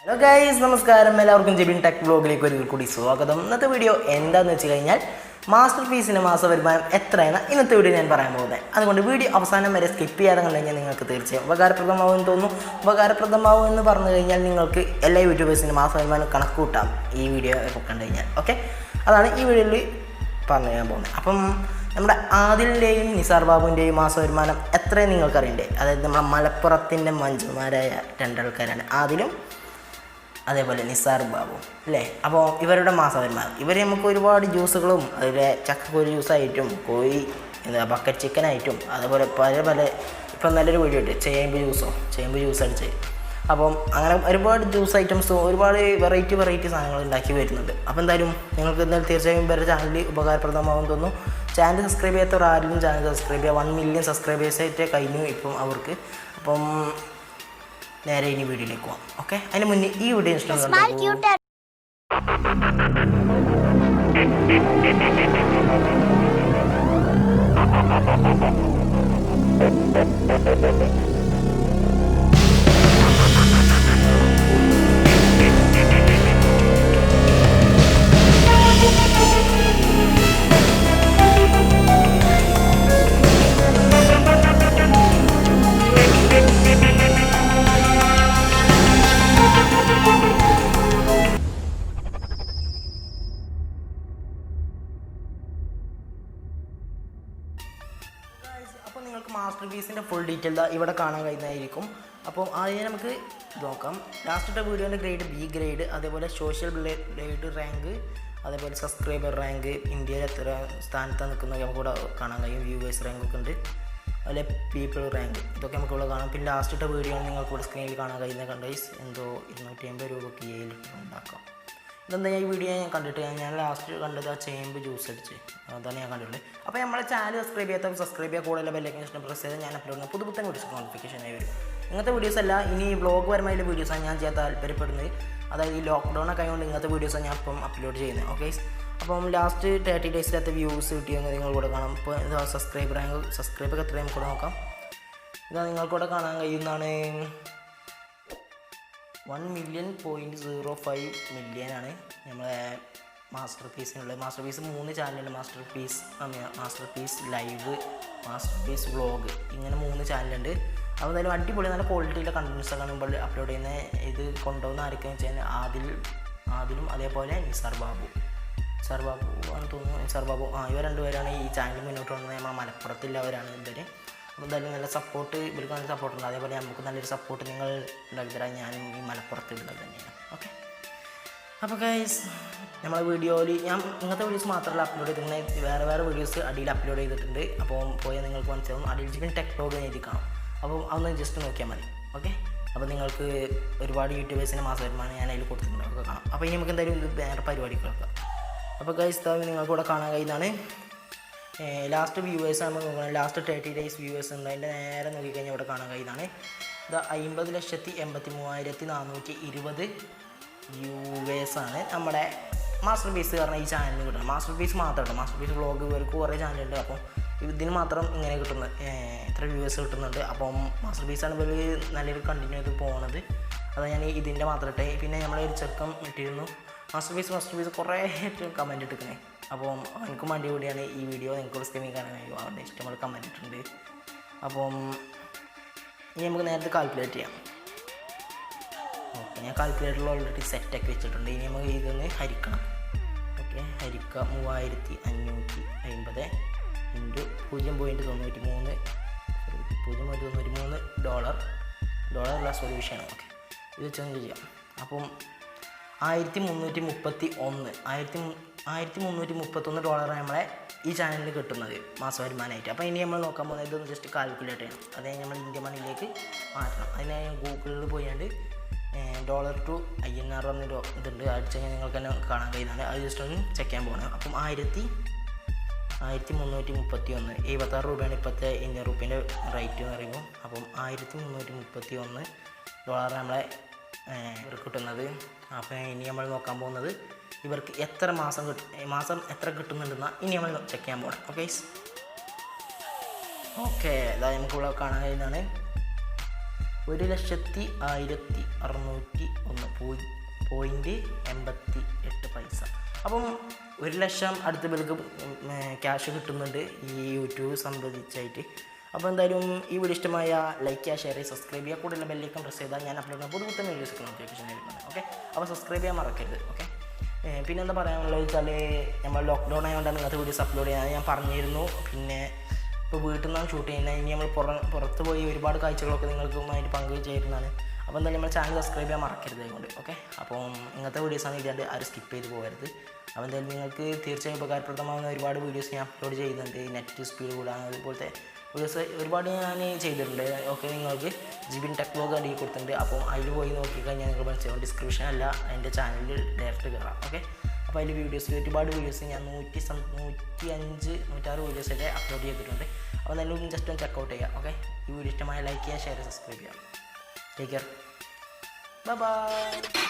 Hello guys, നമസ്കാരം. എല്ലാവർക്കും jibintechvlog ഒരിക്കൽ കൂടി സ്വാഗതം. ഇന്നത്തെ വീഡിയോ എന്താണെന്ന് വെച്ച് കഴിഞ്ഞാൽ മാസ്റ്റർ പീസിൻ്റെ മാസ വരുമാനം എത്രയാണ് ഇന്നത്തെ വീഡിയോ ഞാൻ പറയാൻ പോകുന്നത്. അതുകൊണ്ട് വീഡിയോ അവസാനം വരെ സ്കിപ്പ് ചെയ്യാതെ കണ്ടു കഴിഞ്ഞാൽ നിങ്ങൾക്ക് തീർച്ചയായും ഉപകാരപ്രദമാവുമെന്ന് തോന്നുന്നു. ഉപകാരപ്രദമാവുമെന്ന് പറഞ്ഞു കഴിഞ്ഞാൽ നിങ്ങൾക്ക് എല്ലാ യൂട്യൂബേഴ്സിൻ്റെ മാസ വരുമാനം കണക്ക് കൂട്ടാം ഈ വീഡിയോ കണ്ടു കഴിഞ്ഞാൽ. ഓക്കെ, അതാണ് ഈ വീഡിയോയിൽ പറഞ്ഞു തരാൻ പോകുന്നത്. അപ്പം നമ്മുടെ ആദിലിൻ്റെയും നിസാർ ബാബുവിൻ്റെയും മാസ വരുമാനം എത്രയും നിങ്ങൾക്കറിയണ്ടേ? അതായത് നമ്മുടെ മലപ്പുറത്തിൻ്റെ മഞ്ജുമാരായ രണ്ടാൾക്കാരാണ്, ആദിലും അതേപോലെ നിസാർ ബാബു അല്ലേ. അപ്പോൾ ഇവരുടെ മാസ വരുമാനം, ഇവർ നമുക്ക് ഒരുപാട് ജ്യൂസുകളും അതിലെ ചക്കക്കോരി ജ്യൂസായിട്ടും കോഴി ബക്കറ്റ് ചിക്കനായിട്ടും അതേപോലെ പല ഇപ്പം നല്ലൊരു വീഡിയോ ഇട്ട് ചേമ്പ് ജ്യൂസ് അടിച്ച്. അപ്പം അങ്ങനെ ഒരുപാട് ജ്യൂസ് ഐറ്റംസും ഒരുപാട് വെറൈറ്റി സാധനങ്ങൾ ഉണ്ടാക്കി വരുന്നുണ്ട്. അപ്പോൾ എന്തായാലും നിങ്ങൾക്ക് എന്തായാലും തീർച്ചയായും ഇവരുടെ ചാനൽ ഉപകാരപ്രദമാകും തോന്നുന്നു. ചാനൽ സബ്സ്ക്രൈബ് ചെയ്യാത്തവർ ആരെങ്കിലും ചാനൽ സബ്സ്ക്രൈബ് ചെയ്യുക. 1 മില്യൺ സബ്സ്ക്രൈബേഴ്സായിട്ട് കഴിഞ്ഞു ഇപ്പം അവർക്ക്. അപ്പം നേരെ ഇനി വീഡിയോയിലേക്ക് പോകാം. ഓക്കെ, അതിന് മുന്നേ ഈ വീഡിയോ ഇഷ്ടമാണ് അപ്പോൾ നിങ്ങൾക്ക് മാസ്റ്റർ പീസിൻ്റെ ഫുൾ ഡീറ്റെയിൽ ഇവിടെ കാണാൻ കഴിയുന്നതായിരിക്കും. അപ്പോൾ ആദ്യം നമുക്ക് നോക്കാം. ലാസ്റ്റത്തെ വീഡിയോൻ്റെ ഗ്രേഡ് B ഗ്രേഡ്, അതേപോലെ സോഷ്യൽ ബ്ലേഡ് റാങ്ക്, അതേപോലെ സബ്സ്ക്രൈബർ റാങ്ക്, ഇന്ത്യയിൽ എത്ര സ്ഥാനത്താണ് നിൽക്കുന്നത് നമുക്കിവിടെ കാണാൻ കഴിയും. വ്യൂവേഴ്സ് റാങ്ക് ഒക്കെ ഉണ്ട്, അതുപോലെ പീപ്പിൾ റാങ്ക്, ഇതൊക്കെ നമുക്കിവിടെ കാണാം. പിന്നെ ലാസ്റ്റത്തെ വീഡിയോ നിങ്ങൾക്ക് ഇവിടെ സ്ക്രീനിൽ കാണാൻ കഴിയുന്ന കണ്ടൈസ് എന്തോ 250 രൂപയ്ക്ക് 7 ലിറ്റർ ഉണ്ടാക്കാം. ഇതെന്താ ഈ വീഡിയോ ഞാൻ കണ്ടിട്ട് ഞാൻ ലാസ്റ്റ് കണ്ടത് ആ ചേമ്പ് ജ്യൂസ് അടിച്ച്, അതാണ് ഞാൻ കണ്ടിട്ടുള്ളത്. അപ്പോൾ നമ്മളെ ചാനൽ സബ്സ്ക്രൈബ് ചെയ്യാത്ത സബ്സ്ക്രൈബ് ചെയ്യുക, കൂടുതൽ ബെല്ലൈക്കൻ പ്രസ് ചെയ്ത് ഞാൻ അപ്ലോഡ് ചെയ്യുന്ന പുതുപുത്തൻ വീഡിയോസ് നോട്ടിഫിക്കേഷനായി വരും. ഇങ്ങനത്തെ വീഡിയോസ് അല്ല, ഇനി വ്ളോഗ് പരമായിട്ടുള്ള വീഡിയോസാണ് ഞാൻ ചെയ്യാൻ താല്പര്യപ്പെടുന്നത്. അതായത് ഈ ലോക്ക്ഡൗൺ ഒക്കെ ആയതുകൊണ്ട് ഇങ്ങനത്തെ വീഡിയോസാണ് ഞാൻ ഇപ്പം അപ്ലോഡ് ചെയ്യുന്നത്. ഓക്കെ, അപ്പം ലാസ്റ്റ് 30 ഡേയ്സിലത്തെ വ്യൂസ് കിട്ടിയെന്ന് നിങ്ങൾ കൂടെ കാണാം. ഇപ്പോൾ ഇതാ സബ്സ്ക്രൈബ് എത്രയും നമുക്ക് കൂടെ നോക്കാം. ഇതാ നിങ്ങൾക്കൂടെ കാണാൻ കഴിയുന്നതാണ് 1.05 മില്യനാണ് നമ്മളെ മാസ്റ്റർ പീസിനുള്ളത്. മാസ്റ്റർ പീസ് 3 ചാനലുണ്ട്. Masterpiece live, masterpiece vlog, ഇങ്ങനെ 3 ചാനലുണ്ട്. അപ്പോൾ എന്തായാലും അടിപൊളി നല്ല ക്വാളിറ്റിയിലെ കണ്ടൻസൊക്കെയാണ് ഇപ്പോൾ അപ്ലോഡ് ചെയ്യുന്നത്. ഇത് കൊണ്ടുപോകുന്ന ആരൊക്കെയെന്ന് വെച്ചാൽ ആദിലും അതേപോലെ നിസാർ ബാബു ആണെന്ന് തോന്നുന്നു. നിസാർ ബാബു ഇവർ രണ്ടുപേരാണ് ഈ ചാനൽ മുന്നോട്ട് വന്നത്. നമ്മൾ മലപ്പുറത്തുള്ളവരാണ് ഇവർ. അപ്പോൾ എന്തായാലും നല്ല സപ്പോർട്ട്, ഇവർക്ക് നല്ല സപ്പോർട്ടുണ്ട്. അതേപോലെ നമുക്ക് നല്ലൊരു സപ്പോർട്ട് നിങ്ങൾ ഉണ്ടാക്കി തരാൻ ഞാനും ഈ മലപ്പുറത്തുള്ളത് തന്നെയാണ്. ഓക്കെ, അപ്പോൾ ഗൈസ് നമ്മളെ വീഡിയോയിൽ ഞാൻ ഇങ്ങനത്തെ വീഡിയോസ് മാത്രമല്ല അപ്ലോഡ് ചെയ്തിട്ടുണ്ട്, വേറെ വീഡിയോസ് അടിയിൽ അപ്ലോഡ് ചെയ്തിട്ടുണ്ട്. അപ്പോൾ പോയാൽ നിങ്ങൾക്ക് മനസ്സിലാവും. അടിയിൽ jibintechvlog എഴുതി കാണും. അപ്പോൾ അതൊന്ന് ജസ്റ്റ് നോക്കിയാൽ മതി. ഓക്കെ, അപ്പോൾ നിങ്ങൾക്ക് ഒരുപാട് യൂട്യൂബേഴ്സിൻ്റെ മാസ വരുമാനം ഞാൻ അതിൽ കൊടുത്തിട്ടുണ്ട്, ഒക്കെ കാണാം. അപ്പോൾ ഇനി നമുക്ക് എന്തായാലും ഇത് വേറെ പരിപാടികളൊക്കെ. അപ്പോൾ ഗൈസ് നിങ്ങൾക്കൂടെ കാണാൻ കഴിയുന്നതാണ് ലാസ്റ്റ് വ്യൂവേഴ്സ് നമ്മൾ നോക്കണം. ലാസ്റ്റ് 30 ഡേയ്സ് വ്യൂവേഴ്സ് ഉണ്ട്. അതിൻ്റെ നേരെ നോക്കിക്കഴിഞ്ഞാൽ ഇവിടെ കാണാൻ കഴിയുന്നതാണ്. ഇത് 50,83,420 വ്യൂവേഴ്സാണ് നമ്മുടെ മാസ്റ്റർ പീസ് കാരണം ഈ ചാനലിന് കിട്ടുന്നത്. മാസ്റ്റർ പീസ് മാത്രം കേട്ടോ, മാസ്റ്റർ പീസ് വ്ളോഗ് ഇവർക്ക് കുറേ ചാനലുണ്ട്. അപ്പം ഇതിന് മാത്രം ഇങ്ങനെ കിട്ടുന്നത് ഇത്ര വ്യൂവേഴ്സ് കിട്ടുന്നുണ്ട്. അപ്പം മാസ്റ്റർ പീസാണ് ഇവർ നല്ലൊരു കണ്ടിന്യൂ ചെയ്ത് പോകുന്നത്. അതാണ് ഞാൻ ഇതിൻ്റെ മാത്രം ഇട്ടേ. പിന്നെ നമ്മളെ ഒരു ചെറുക്കം ഇട്ടിരുന്നു മാസ്റ്റർ പീസ് കുറേ കമൻറ്റ് ഇട്ടിരിക്കണേ. അപ്പം എനിക്കും വേണ്ടി കൂടിയാണ് ഈ വീഡിയോ. നിങ്ങൾക്ക് സ്ക്രീനിൽ കാണാൻ കഴിയും, അവരുടെ ഇഷ്ടംപോലെ കമൻറ്റ് ഇട്ടിട്ടുണ്ട്. അപ്പം ഇനി നമുക്ക് നേരത്തെ കാൽക്കുലേറ്റ് ചെയ്യാം. ഓക്കെ, ഞാൻ കാൽക്കുലേറ്ററിൽ ഓൾറെഡി സെറ്റാക്കി വെച്ചിട്ടുണ്ട്. ഇനി നമുക്ക് ഇതൊന്ന് ഹരിക്കണം. ഓക്കെ, ഹരിക്കുക 3550 ഇൻറ്റു 0.93 ഡോളർ സൊല്യൂഷനാണ്. ഓക്കെ, ഇത് വെച്ചൊന്ന് ചെയ്യാം. അപ്പം 1331 ഡോളർ നമ്മളെ ഈ ചാനലിൽ കിട്ടുന്നത് മാസ വരുമാനമായിട്ട്. അപ്പോൾ ഇനി നമ്മൾ നോക്കാൻ പോകുന്നത് ഇതൊന്ന് ജസ്റ്റ് കാൽക്കുലേറ്റ് ചെയ്യണം. അതായത് നമ്മൾ ഇന്ത്യ മണിയിലേക്ക് മാറ്റണം. അതിന് ഗൂഗിളിൽ പോയാണ്ട് $to INR എന്നൊരു ഇതുണ്ട്, അടിച്ച് കഴിഞ്ഞാൽ നിങ്ങൾക്ക് തന്നെ കാണാൻ കഴിയുന്നതാണ്. അത് ജസ്റ്റ് ഒന്ന് ചെക്ക് ചെയ്യാൻ പോകണം. അപ്പം 1331 76 രൂപയാണ് ഇപ്പോഴത്തെ ഇന്ത്യൻ റുപ്പീൻ്റെ റേറ്റ് എന്ന് പറയുമ്പോൾ. അപ്പം 1331 ഡോളർ നമ്മളെ ഇവർക്ക് കിട്ടുന്നത്. അപ്പോൾ ഇനി നമ്മൾ നോക്കാൻ പോകുന്നത് ഇവർക്ക് എത്ര മാസം എത്ര കിട്ടുന്നുണ്ടെന്നാണ് ഇനി നമ്മൾ ചെക്ക് ചെയ്യാൻ പോകണം. ഓക്കെ, അതായത് നമുക്കിവിടെ കാണാൻ കഴിയുന്നതാണ് 1,10,601 0.88 അപ്പം 1,00,000 അടുത്ത പേർക്ക് ക്യാഷ് കിട്ടുന്നുണ്ട് ഈ യൂട്യൂബ് സംബന്ധിച്ചായിട്ട്. അപ്പോൾ എന്തായാലും ഈ വീഡിയോ ഇഷ്ടമായ ലൈക്ക് ചെയ്യുക, ഷെയർ ചെയ്യുക, സബ്സ്ക്രൈബ് ചെയ്യുക, കൂടുതൽ ബെല്ലൈക്കൺ പ്രസ് ചെയ്താൽ ഞാൻ അപ്ലോഡ് ചെയ്യുന്ന പുതിയ വീഡിയോസ് നോട്ടിഫിക്കേഷൻ ആയിരിക്കുന്നത്. ഓക്കെ, അപ്പോൾ സബ്സ്ക്രൈബ് ചെയ്യാൻ മറക്കരുത്. ഓക്കെ, പിന്നെ എന്താ പറയാനുള്ളത് വെച്ചാൽ നമ്മൾ ലോക്ക്ഡൗൺ ആയതുകൊണ്ടാണ് ഇങ്ങനത്തെ വീഡിയോസ് അപ്ലോഡ് ചെയ്യാൻ ഞാൻ പറഞ്ഞിരുന്നു. പിന്നെ ഇപ്പോൾ വീട്ടിൽ നിന്നാണ് ഷൂട്ട് ചെയ്യുന്നത്. ഇനി നമ്മൾ പുറത്ത് പോയി ഒരുപാട് കാഴ്ചകളൊക്കെ നിങ്ങൾക്കുമായിട്ട് പങ്കുവെച്ചിരുന്നതാണ്. അപ്പോൾ എന്തായാലും നമ്മൾ ചാനൽ സബ്സ്ക്രൈബ് ചെയ്യാൻ മറക്കരുത് അതുകൊണ്ട്. ഓക്കെ, അപ്പോൾ ഇങ്ങനത്തെ വീഡിയോസാണ് ഇല്ലാണ്ട് ആരും സ്കിപ്പ് ചെയ്ത് പോകരുത്. അപ്പോൾ എന്തായാലും നിങ്ങൾക്ക് തീർച്ചയായും ഉപകാരപ്രദമാകുന്ന ഒരുപാട് വീഡിയോസ് ഞാൻ അപ്ലോഡ് ചെയ്യുന്നുണ്ട്. നെറ്റ് സ്പീഡ് കൂടാൻ അതുപോലത്തെ വീഡിയോസ് ഒരുപാട് ഞാൻ ചെയ്തിട്ടുണ്ട്. ഓക്കെ, നിങ്ങൾക്ക് ജിബിൻ ടെക് വ്ലോഗ് അടിയിൽ കൊടുത്തിട്ടുണ്ട്. അപ്പോൾ അതിൽ പോയി നോക്കിക്കഴിഞ്ഞാൽ നിങ്ങൾ മനസ്സിലാവും. ഡിസ്ക്രിപ്ഷൻ അല്ല എൻ്റെ ചാനലിൽ ഡയറക്റ്റ് കയറാം. ഓക്കെ, അപ്പോൾ അതിൽ ഒരുപാട് വീഡിയോസ് ഞാൻ 106 വീഡിയോസൊക്കെ അപ്ലോഡ് ചെയ്തിട്ടുണ്ട്. അപ്പോൾ എന്തായാലും ജസ്റ്റ് ഒന്ന് ചെക്കൗട്ട് ചെയ്യുക. ഓക്കെ, ഈ വീഡിയോ ഇഷ്ടമായ ലൈക്ക് ചെയ്യുക, ഷെയർ, സബ്സ്ക്രൈബ് ചെയ്യുക. Take care, by.